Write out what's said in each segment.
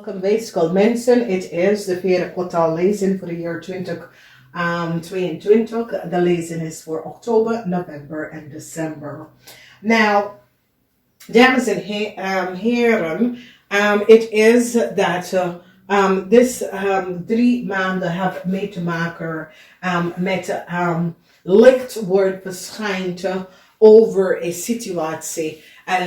welcome weegschaal mensen. Het is de vierde kwartaal lezing voor de jaar 2022. De lezing is voor oktober, november en december. Nou, dames en heren, het is dat this 3 maanden heeft mee te maken met licht wordt verschijnt over een situatie. A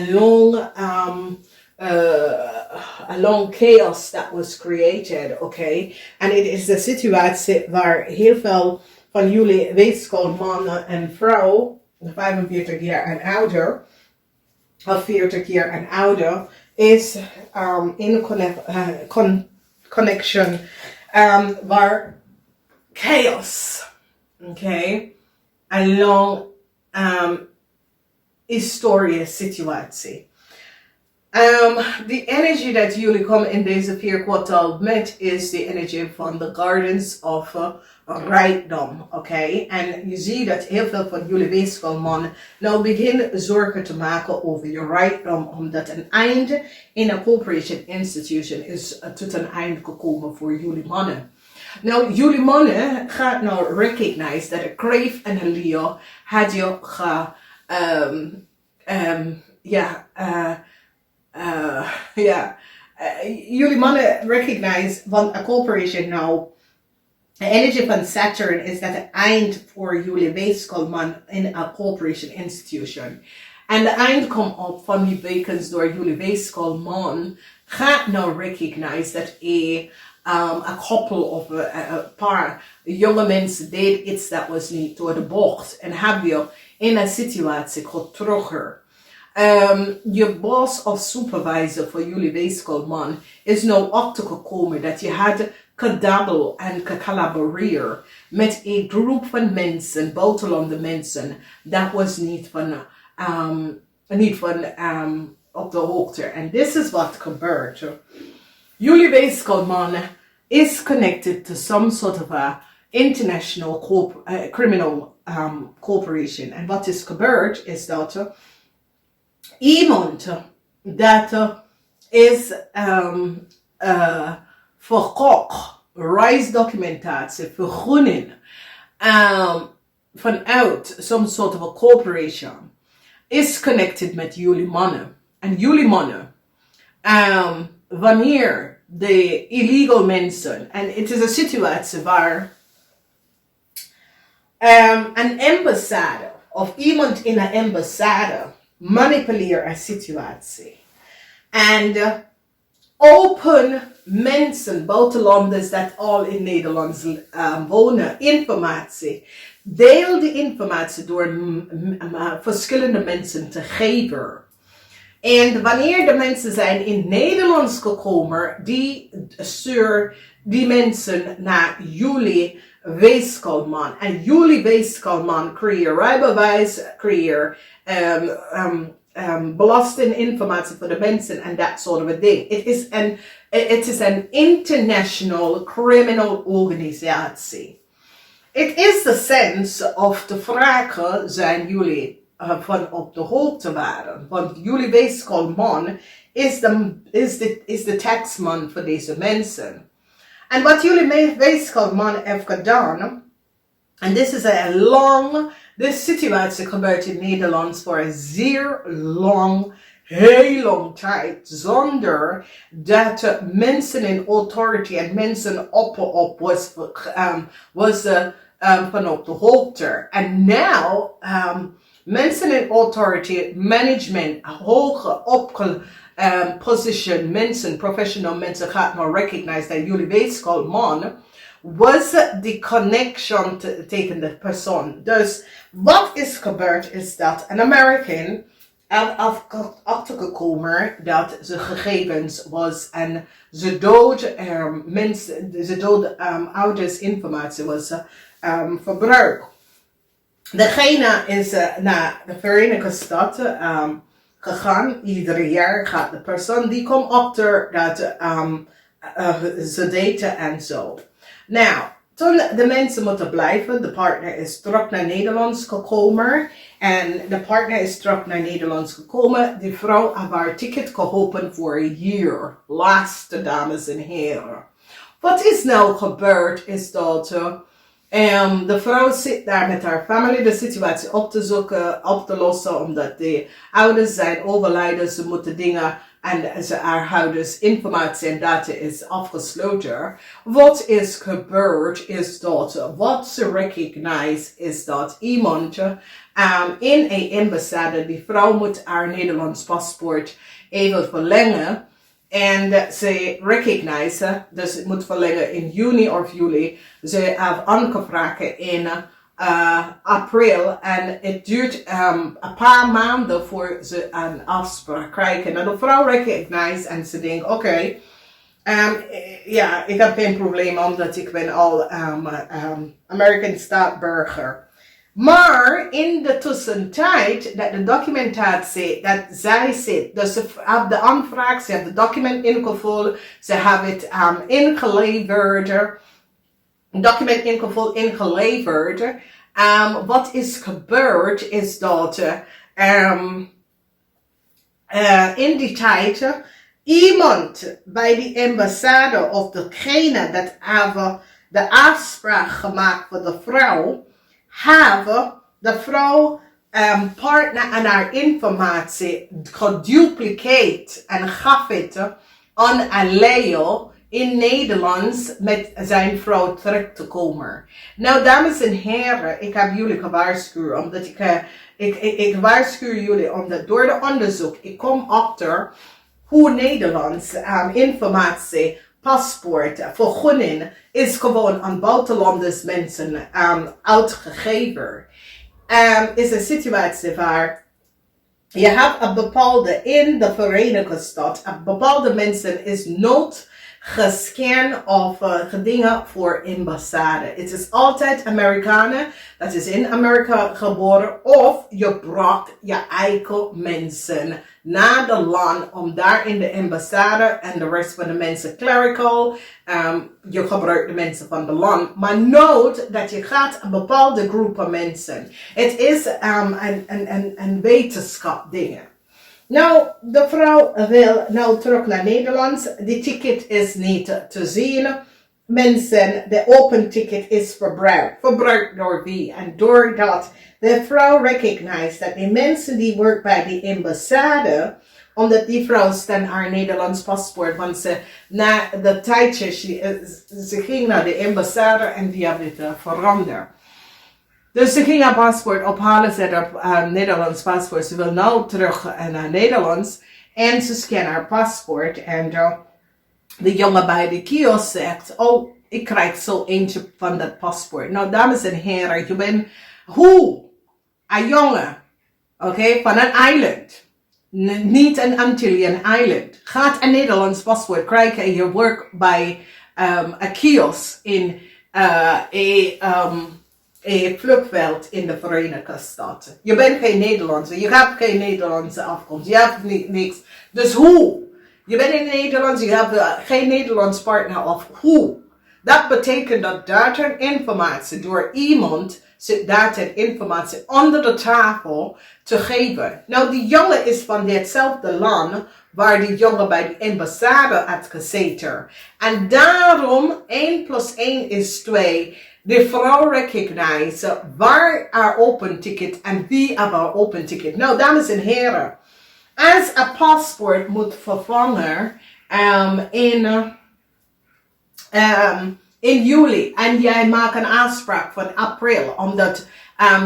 long chaos that was created, okay? And it is a situatie waar heel veel van jullie weegschaal mannen en vrouwen, 45 jaar en ouder, of 40 jaar en ouder, is in connection waar chaos, okay? A long historische situatie. The energy that jullie komen in deze 4 kwartaal met is de energie van the gardens of rijkdom, oké? En je ziet dat heel veel van jullie weegschaal nou beginnen zorgen te maken over je rijkdom, omdat een einde in een corporation institution is tot een einde gekomen voor jullie mannen. Nou, jullie mannen gaat nou recognize dat een Crave en een Leo had je jullie mannen recognize van een corporation nou. De energie van Saturn is dat het eind voor jullie weeskaalman in een corporation institution. En de eind komt op van die bekens door jullie weeskaalman gaat nou recognize dat een couple of een paar jonge mensen deed iets dat was niet door de bocht. En heb je in een situatie getrokken. Je boss of supervisor voor jullie weeskaalman is nou achtergekomen dat je had gedabbel en gecollaboreer met een groep van mensen, buitenlandse mensen, dat was niet van op de hoogte. En dit is wat gebeurt. Jullie weeskaalman is connected to some sort of a international criminal corporation. En wat is gebeurd is dat iemand dat is verkocht, reisdocumentatie, vergunning vanuit some sort of a corporation is connected met jullie mannen. En jullie mannen, wanneer de illegal mensen, en het is een situatie waar een ambassade of iemand in een ambassade manipuleert een situatie. En open mensen, buitenlanders dat al in Nederland wonen, informatie. Deel de informatie door verschillende mensen te geven. En wanneer de mensen zijn in Nederland gekomen, die stuur die mensen naar jullie weeskaalman. En jullie weeskaalman creëer rijbewijs, creëer belastinginformatie voor de mensen en dat soort of ding. Het is een international criminal organisatie. Het is de sense of de vragen zijn jullie van op de hoogte waren. Want jullie weeskaalman is de taxman voor deze mensen. En wat jullie weeskaalman heeft gedaan, en dit is de situatie gebeurt in Nederland voor een zeer heel lang tijd, zonder dat mensen in authority en mensen op was van op de hoogte. En nou, mensen in authority, management, hoge position mensen, professional mensen gaat nou recognize dat jullie weeskaalman was the connection tegen de persoon. Dus wat is gebeurd is dat een American achtergekomen dat ze gegevens was en ze dood ouders informatie was verbruikt. Degene is naar de Verenigde Staten gegaan. Ieder jaar gaat de persoon die komt achter dat ze daten en zo. Nou, Toen de mensen moeten blijven, de partner is terug naar Nederlands gekomen. En de partner is terug naar Nederlands gekomen. Die vrouw heeft haar ticket geholpen voor een jaar. Laatste, dames en heren. Wat is nou gebeurd is dat de vrouw zit daar met haar familie de situatie op te zoeken, op te lossen. Omdat de ouders zijn overlijden, ze moeten dingen en haar ouders informatie en data is afgesloten. Wat is gebeurd is dat, wat ze recognize is dat iemand in een ambassade, die vrouw moet haar Nederlands paspoort even verlengen. En ze recognize, dus het moet verlengen in juni of juli. Ze heeft aangevraagd in april en het duurt een paar maanden voor ze een afspraak krijgen. En de vrouw recognize en ze denkt, oké, ja, ik heb geen probleem omdat ik ben al American staatsburger. Maar in de tussentijd dat de documentatie dat zij zit, dus ze hebben de aanvraag, ze hebben het document ingevuld, ze hebben het ingeleverd, document ingevuld, ingeleverd. Wat is gebeurd is dat in die tijd iemand bij die ambassade of degene dat hebben de afspraak gemaakt voor de vrouw, hebben de vrouw partner en haar informatie gedupliceerd en gaf het aan een Leo in Nederlands met zijn vrouw terug te komen. Nou, dames en heren, ik heb jullie gewaarschuwd, omdat ik waarschuw jullie omdat door de onderzoek, ik kom achter hoe Nederlands informatie, paspoort, vergunning is gewoon aan buitenlanders mensen uitgegeven. Is een situatie waar je hebt een bepaalde, in de Verenigde Staten, een bepaalde mensen is nooit gescand of dingen voor ambassade. Het is altijd Amerikanen, dat is in Amerika geboren, of je bracht je eigen mensen naar de land om daar in de ambassade en de rest van de mensen clerical, je gebruikt de mensen van de land, maar nooit dat je gaat een bepaalde groepen mensen. Het is een wetenschap dingen. Nou, de vrouw wil nou terug naar Nederland. De ticket is niet te zien. Mensen, de open ticket is verbruikt. Verbruikt door wie? En doordat de vrouw recognize dat de mensen die werken bij die ambassade, omdat die vrouw dan haar Nederlands paspoort, want ze na de tijdje, ze ging naar de ambassade en die hebben het veranderd. Dus ze ging haar paspoort ophalen, ze had haar Nederlands paspoort. Ze wil nou terug naar Nederlands. En ze scant haar paspoort. En de jongen bij de kiosk zegt, oh, ik krijg zo eentje van dat paspoort. Nou, dames en heren, je bent een jongen, oké, van een eiland. Niet een Antillian island. Gaat een Nederlands paspoort krijgen en je werkt bij een kiosk in een vluchtveld in de Verenigde Staten. Je bent geen Nederlandse, je hebt geen Nederlandse afkomst, je hebt niks. Dus hoe? Je bent in Nederland, je hebt geen Nederlands partner of hoe? Dat betekent dat data en informatie door iemand zit data en informatie onder de tafel te geven. Nou, die jongen is van ditzelfde land waar die jongen bij de ambassade had gezeten. En daarom 1 + 1 is 2. De vrouw recognize waar haar open ticket en wie heeft haar open ticket. Nou, dames en heren, als een paspoort moet vervangen in juli en jij maakt een afspraak van april, omdat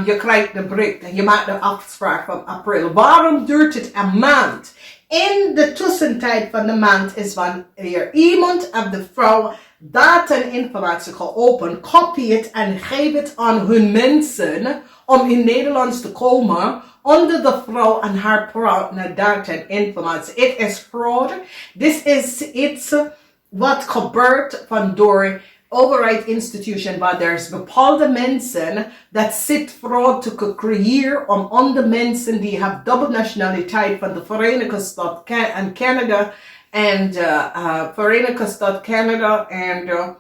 je krijgt de bericht en je maakt de afspraak van april. Waarom duurt het een maand? In de tussentijd van de maand is wanneer iemand of de vrouw data en informatie geopend, copy het en geef het aan hun mensen om in Nederlands te komen onder de vrouw en haar partner data en informatie. Het is fraud. Dit is iets wat gebeurt van door overheidsinstitution waar er is bepaalde mensen dat zit fraud te creëren om onder mensen die hebben dubbele nationaliteit van de Verenigde Staten en Canada en Verenigde Staten, Canada en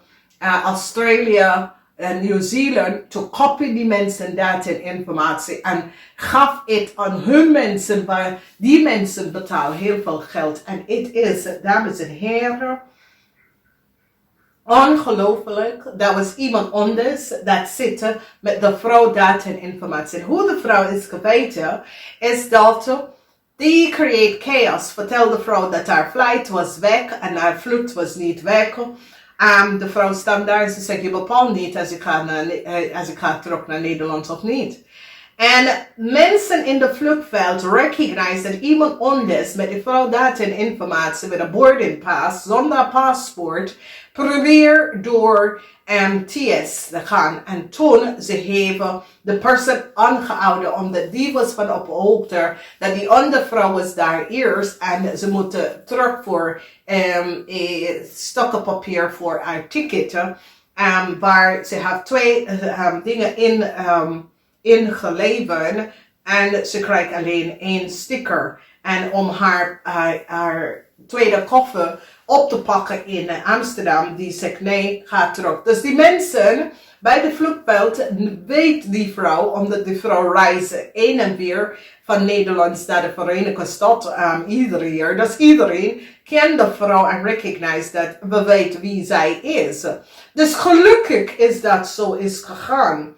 Australië New Zealand to copy die mensen data en informatie en gaf het aan hun mensen, waar die mensen betalen heel veel geld. En het is, dames en heren, ongelooflijk. Dat was iemand anders dat zit met de vrouw data en informatie. En hoe de vrouw is geweten, is dat die create chaos. Vertel de vrouw dat haar flight was weg en haar vlucht was niet weg. De vrouw staat daar en ze zegt, je bepaalt niet als ik ga terug naar Nederland of niet. En mensen in de vluchtveld recognize dat iemand anders met de vrouw data en informatie met een boarding pass, zonder paspoort, probeert door TS te gaan. En toen ze hebben de persoon aangehouden, omdat die was van op hoogte dat die andere vrouw was daar eerst en ze moeten terug voor stukken papier voor haar ticket. Waar ze heeft twee dingen ingeleverd en ze krijgt alleen één sticker. En om haar tweede koffer op te pakken in Amsterdam, die zegt nee, ga terug. Dus die mensen bij de vluchtveld weet die vrouw, omdat die vrouw reist heen en weer van Nederland naar de Verenigde Staten iedere jaar. Dus iedereen kent de vrouw en recognize dat we weten wie zij is. Dus gelukkig is dat zo is gegaan.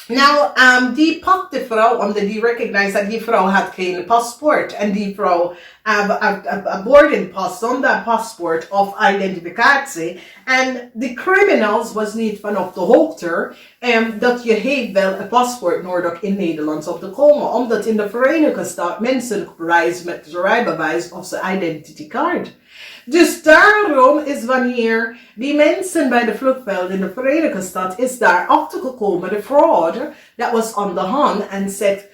Nou, die pakt de vrouw omdat die recognize dat die vrouw had geen paspoort. En die vrouw een boarding pass zonder paspoort of identificatie. En de criminals was niet van op de hoogte dat je heeft wel een paspoort nodig in Nederland om te komen. Omdat in de Verenigde Staten mensen reizen met een rijbewijs of zijn identiteitskaart. Dus daarom is wanneer die mensen bij de vluchtveld in de Verenigde Staten is daar achter gekomen, de fraud, dat was aan de hand en zegt,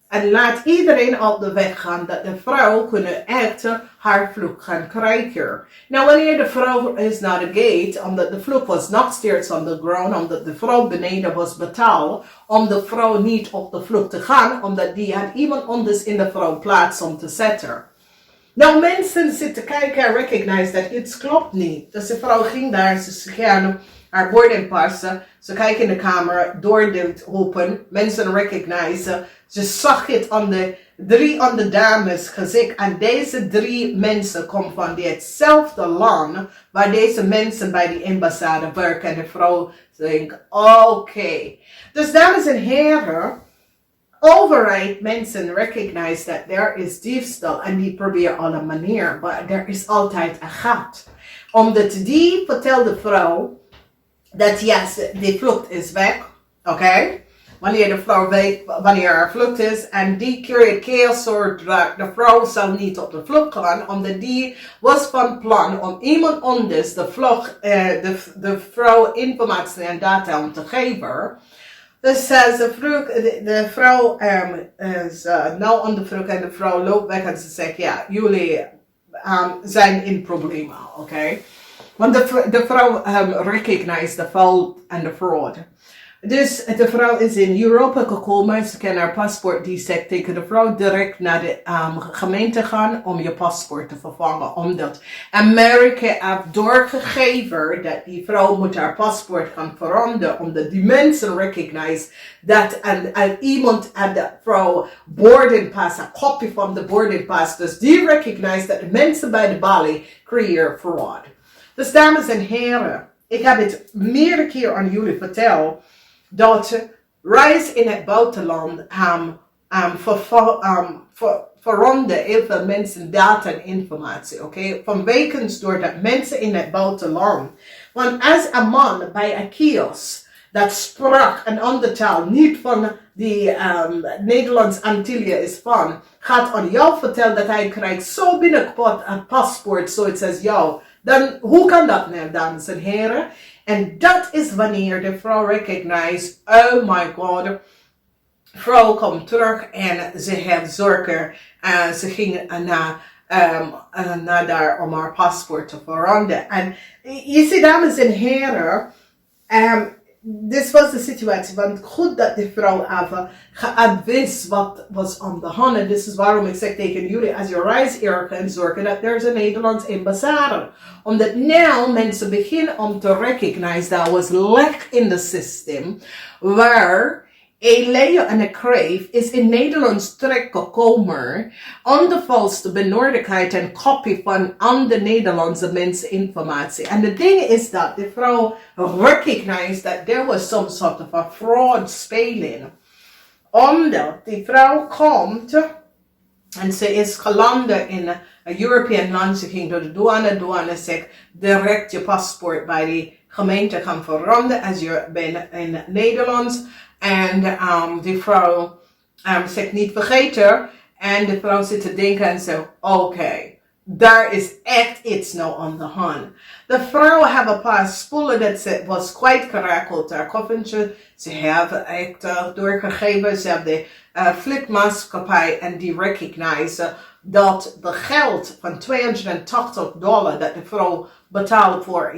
en laat iedereen op de weg gaan dat de vrouw kunnen echt haar vlucht gaan krijgen. Nou, wanneer de vrouw is naar de gate, omdat de vlucht was nog steeds on the ground, omdat de vrouw beneden was betaald, om de vrouw niet op de vlucht te gaan, omdat die had iemand anders in de vrouw plaats om te zetten. Nou, mensen zitten kijken en recognize dat iets klopt niet. Dus de vrouw ging daar, ze gaan haar boarding passen. Ze kijken in de camera, door de open. Mensen recognize. Ze zag het aan de drie andere dames gezicht. En deze drie mensen komen van hetzelfde land waar deze mensen bij die ambassade werken. En de vrouw denkt, oké. Dus dames en heren, overheid mensen recognize dat er is diefstal en die proberen alle manieren, maar er is altijd een gat. Omdat die vertelt de vrouw dat yes, de vlucht is weg, oké? Wanneer de vrouw weet wanneer haar vlucht is en die creëert chaos zodat de vrouw zal niet op de vlucht gaan, omdat die was van plan om iemand anders de vrouw informatie en data om te geven. Dus de vrouw is nou aan de vlucht en de vrouw loopt weg en ze zegt, ja, jullie zijn in problemen, oké? Want de vrouw recognize de fout en de fraud. Dus de vrouw is in Europa gekomen, ze kan haar paspoort, die zegt tegen de vrouw direct naar de gemeente gaan om je paspoort te vervangen. Omdat Amerika heeft doorgegeven dat die vrouw moet haar paspoort gaan veranderen. Omdat die mensen recognize dat en iemand aan de vrouw boarding pass, een kopie van de boarding pass. Dus die recognize dat de mensen bij de balie creëren fraud. Dus dames en heren, ik heb het meerdere keer aan jullie verteld. Dat reis in het buitenland veranderen heel veel mensen data en informatie, oké? Vanwege doordat mensen in het buitenland. Want als een man bij een kiosk dat sprak een andere taal, niet van die Nederlands Antillen is van, gaat aan jou vertellen dat hij krijgt zo binnenkort een paspoort zoiets als jou. Dan hoe kan dat nou, dames en heren? En dat is wanneer de vrouw recognize, oh my god, vrouw komt terug en ze heeft zorgen. Ze ging naar daar om haar paspoort te veranderen. En je ziet, dames en heren, Dit was de situatie, want goed dat de vrouw even geadviseerd wat was aan de hand. En dit is waarom ik zeg tegen jullie, als je reis hier kunt zorgen dat er is een Nederlands ambassade. Omdat nu mensen beginnen om te recognize dat was licht in het systeem, waar een leeuw en een kreef is in Nederlands terechtgekomen aan de valse benodigdheid en kopie van andere Nederlandse mensen informatie. En de ding is dat de vrouw recognized that there was some sort of a fraud spelling. Omdat die vrouw komt en ze is geland in een European land, ze ging door de douane zegt direct je paspoort bij de gemeente gaan veranderen als je bent in Nederlands. En die vrouw zegt niet vergeten. En de vrouw zit te denken en zegt, oké, daar is echt iets nou aan de hand. De vrouw heeft een paar spullen dat ze was kwijt gerakeld. Haar koffertje, ze hebben echt doorgegeven. Ze hebben de flipmaatschappij en die recognizen dat de geld van $280 dat de vrouw betaalde voor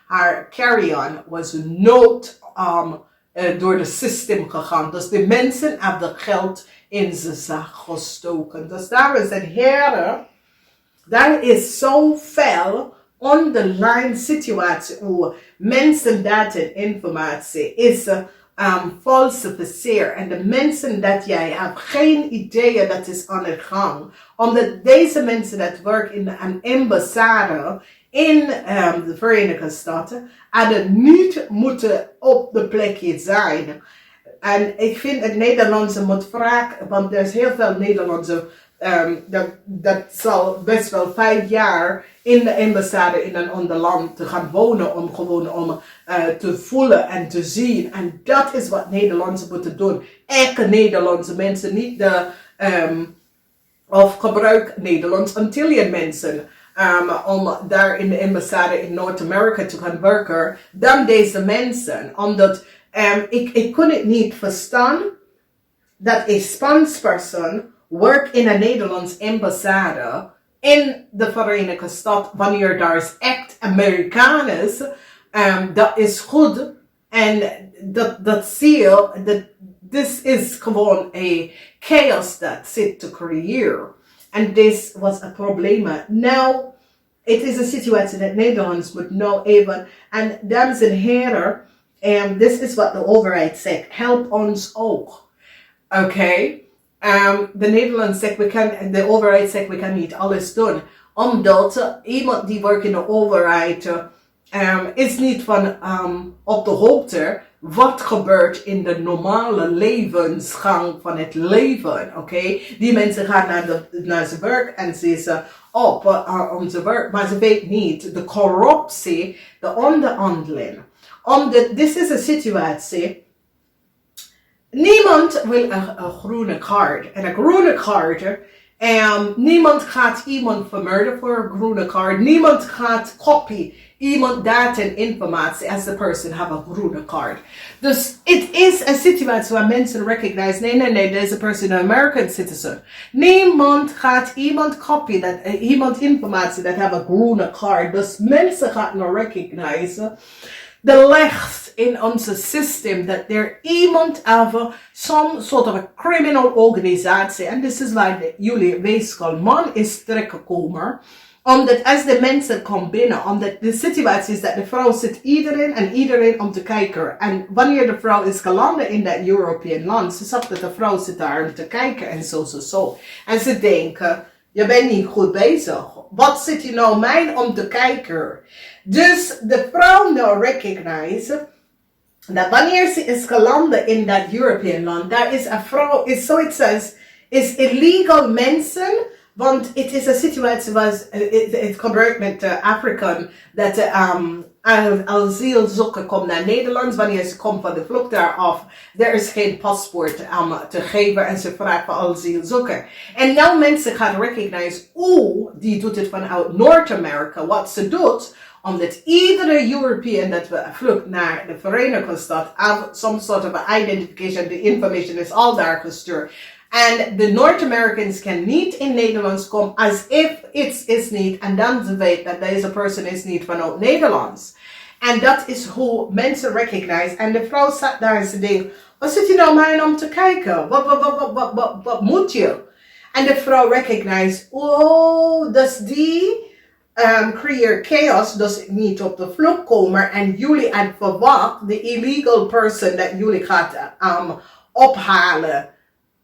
haar carry-on was nooit door het systeem gegaan. Dus de mensen hebben geld in zijn zak gestoken. Dus daar is een heren. Daar is zoveel underlying situatie hoe mensen dat informatie is falsificeerd. En de mensen dat jij hebt geen idee dat is aan de gang. Omdat deze mensen dat werken in een ambassade in de Verenigde Staten hadden niet moeten op de plekje zijn. En ik vind het Nederlandse moet vragen, want er is heel veel Nederlandse, dat zal best wel 5 jaar in de ambassade in een ander land te gaan wonen om gewoon te voelen en te zien. En dat is wat Nederlandse moeten doen. Echte Nederlandse mensen, niet de of gebruik Nederlands Antillian mensen. Om daar in de ambassade in Noord-Amerika te gaan werken dan deze mensen. Omdat ik kon het niet verstaan dat een Spaans persoon werkt in een Nederlands ambassade in de Verenigde Staten wanneer daar is echt Amerikaners. Dat is goed. En dat zie je. Dit is gewoon een chaos dat zit te creëren. En dit was een probleem. Nou, het is een situatie dat Nederlands moet nou even. En dames en heren, dit is wat de overheid zegt. Help ons ook. Oké? De Nederlands zegt, de overheid zegt, we kan niet alles doen. Omdat iemand die werkt in de overheid is niet van op de hoogte wat gebeurt in de normale levensgang van het leven, oké? Die mensen gaan naar zijn werk en ze is op onze werk, maar ze weet niet de corruptie, de onderhandeling. Dit is een situatie, niemand wil een groene kaart. En een groene kaart, niemand gaat iemand vermoorden voor een groene kaart. Niemand gaat copy iemand data en informatie als de persoon heeft een groene kaart. Dus het is een situatie waar mensen recognize, nee, deze persoon is een American citizen. Niemand gaat iemand copy, iemand informatie dat heeft een groene kaart. Dus mensen gaan nou recognize de licht in onze systeem dat er iemand heeft, some sort of a criminal organisatie. En dit is waar jullie weegschaal man is terechtgekomen. Omdat als de mensen komen binnen, omdat de situatie is dat de vrouw zit iedereen om te kijken. En wanneer de vrouw is geland in dat European land, ze zag dat de vrouw zit daar om te kijken en zo. En ze denken, je bent niet goed bezig. Wat zit je nou mij om te kijken? Dus de vrouw nou recognize dat wanneer ze is geland in dat European land, daar is een vrouw, is zoiets als, is illegal mensen. Want het is een situatie waar het gebeurt met de Afrikaan dat asielzoeker komt naar Nederland. Wanneer ze komt van de vlucht daar af, er is geen paspoort te geven en ze vragen voor asielzoeker. En nou mensen gaan recognize, die doet het vanuit Noord-Amerika, wat ze doet. Omdat iedere European dat we vlucht naar de Verenigde Staten, have some sort of identification, the information is al daar gestuurd. En de Noord-Americans kan niet in Nederlands komen als if iets is niet. En dan ze weet dat deze persoon is niet vanuit Nederlands. En dat is hoe mensen recognize. En de vrouw zat daar en ze denkt, wat zit je nou maar om te kijken? Wat moet je? En de vrouw recognize, oh, dus die creëer chaos, dus niet op de vlucht komen. En jullie aan verwacht, de illegal person dat jullie gaat ophalen.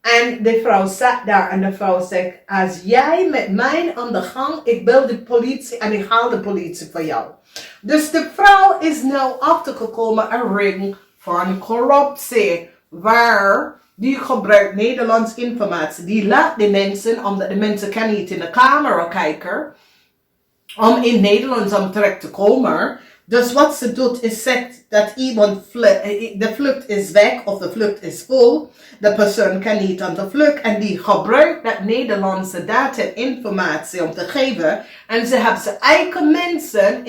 En de vrouw zat daar en de vrouw zegt, als jij met mij aan de gang, ik bel de politie en ik haal de politie voor jou. Dus de vrouw is nou achtergekomen een ring van corruptie, waar die gebruikt Nederlands informatie. Die laat de mensen, omdat de mensen kan niet in de camera kijken, om in Nederland om terecht te komen. Dus wat ze doet is zegt dat iemand de vlucht is weg of de vlucht is vol. De persoon kan niet aan de vlucht en die gebruikt dat Nederlandse data en informatie om te geven. En ze hebben zijn eigen mensen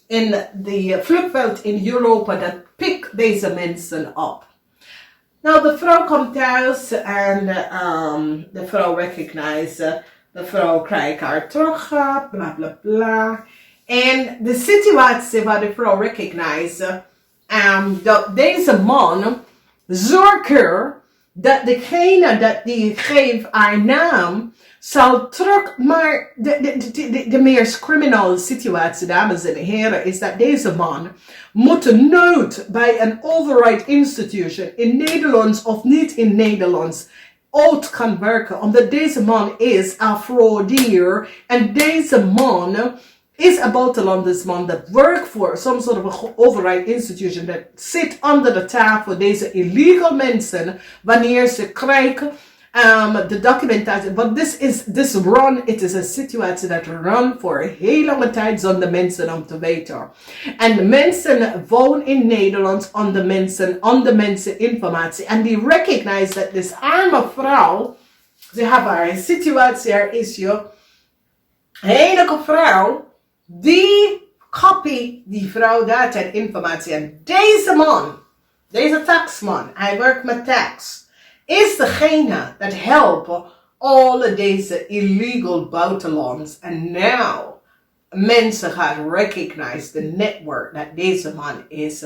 in de vluchtveld in Europa dat pikt deze mensen op. Nou, de vrouw komt thuis en de vrouw recognizes. De vrouw krijgt haar terug, bla bla bla. En de situatie waar de vrouw recognizes, dat deze man zorgt dat degene dat die geeft haar naam zal terug, maar de meest criminele situatie, dames en heren, is dat deze man moet nooit bij een overheid institution in Nederlands of niet in Nederlands uit kan werken, omdat deze man is een fraudier en deze man is een buitenlandersman dat werkt voor some sort of overheid institution dat zit onder de tafel deze illegal mensen wanneer ze krijgen de documentatie. Want this run, het is een situatie dat run voor een hele lange tijd zonder mensen om te weten. En de mensen wonen in Nederland onder mensen informatie. En die recognize dat deze arme vrouw, ze hebben haar situatie, haar issue. Enige vrouw, die copy die vrouw data en informatie. En deze man, deze taxman, hij werkt met tax, is degene dat helpt alle deze illegal buitenlands. En nou, mensen gaan recognize de netwerk dat deze man is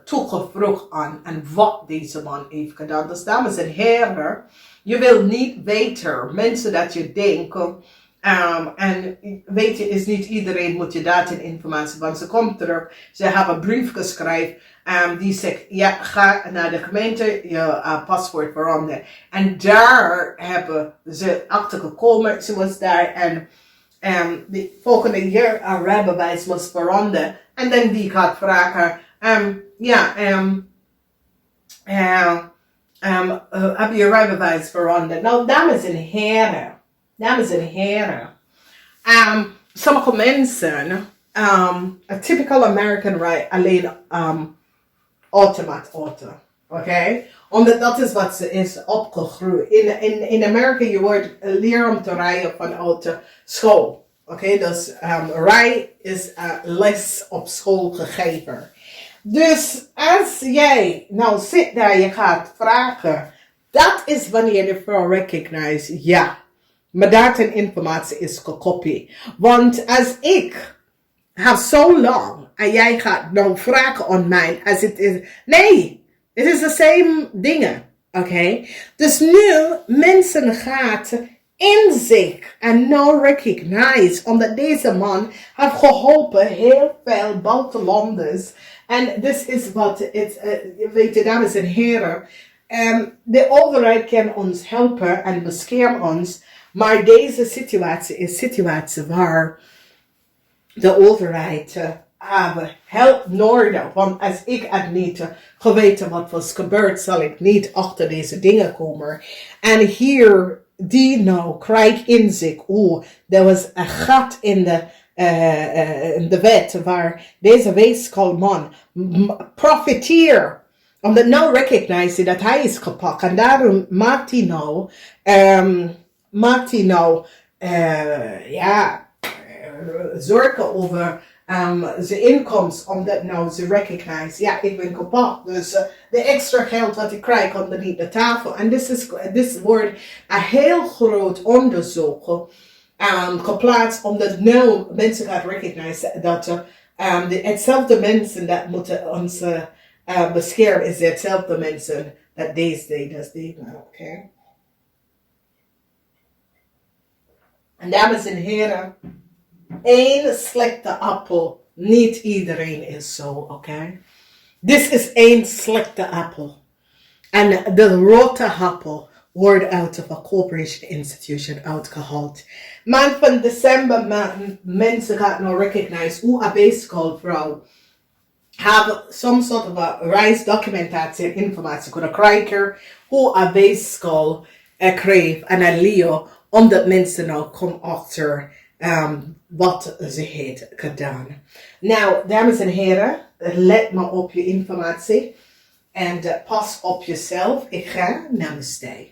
toegevroegd aan en wat deze man heeft gedaan. Dus dames en heren, je wil niet weten, mensen dat je denken, en weet je, is niet iedereen moet je data en informatie, want ze komt terug, ze hebben een brief geschreven, die zegt, ja, ga naar de gemeente, je paspoort veranderen. En daar hebben ze achter gekomen, ze was daar en de volgende jaar een rijbewijs moest veranderen. En dan die gaat vragen, heb je rijbewijs veranderd? Nou, dames en heren, sommige mensen, a typical American ride alleen automaat auto, oké? Omdat dat is wat ze is opgegroeid. In Amerika je wordt leren om te rijden van auto school, oké? Dus rijden is les op school gegeven. Dus als jij nou zit daar, je gaat vragen, dat is wanneer de vrouw recognize, ja, mijn data en informatie is gekopieerd. Want als ik heb zo lang en jij gaat nou vragen aan mij, als het is, nee, het is de same dingen, oké? Dus nu mensen gaat inzicht en nou recognize, omdat deze man heeft geholpen heel veel buitenlanders. En dit is wat het, weet je, dames en heren, de overheid kan ons helpen en beschermen ons, maar deze situatie is een situatie waar de overheid help nodig. Want als ik het niet geweten wat was gebeurd, zal ik niet achter deze dingen komen. En hier, die nou krijgt inzicht. Er was een gat in de wet waar deze weeskaalman profiteert. Omdat nou recognize dat hij is gepakt. En daarom maakt hij nou, zorgen over zijn inkomsten, omdat nou ze recognize, ja, ik ben gepakt. Dus de extra geld wat ik krijg onderneath de tafel. En dit wordt een heel groot onderzoek geplaatst, omdat nu mensen gaan recognizen dat hetzelfde mensen dat moeten ons beschermen, is hetzelfde mensen dat deze deed als die. Oké. En dames en heren, één slechte appel, niet iedereen is zo, oké? Dit is één slechte appel. En de rode appel wordt uit of a corporation institution uitgehaald. Maand van december, mensen gaan nou recognize hoe een weegschaal hebben some sort of a reisdocumentatie en informatie kunnen krijgen hoe een weegschaal krijgt en een Leo, omdat mensen nou komen achter wat ze heeft gedaan. Nou, dames en heren, let maar op je informatie en pas op jezelf. Ik ga namaste.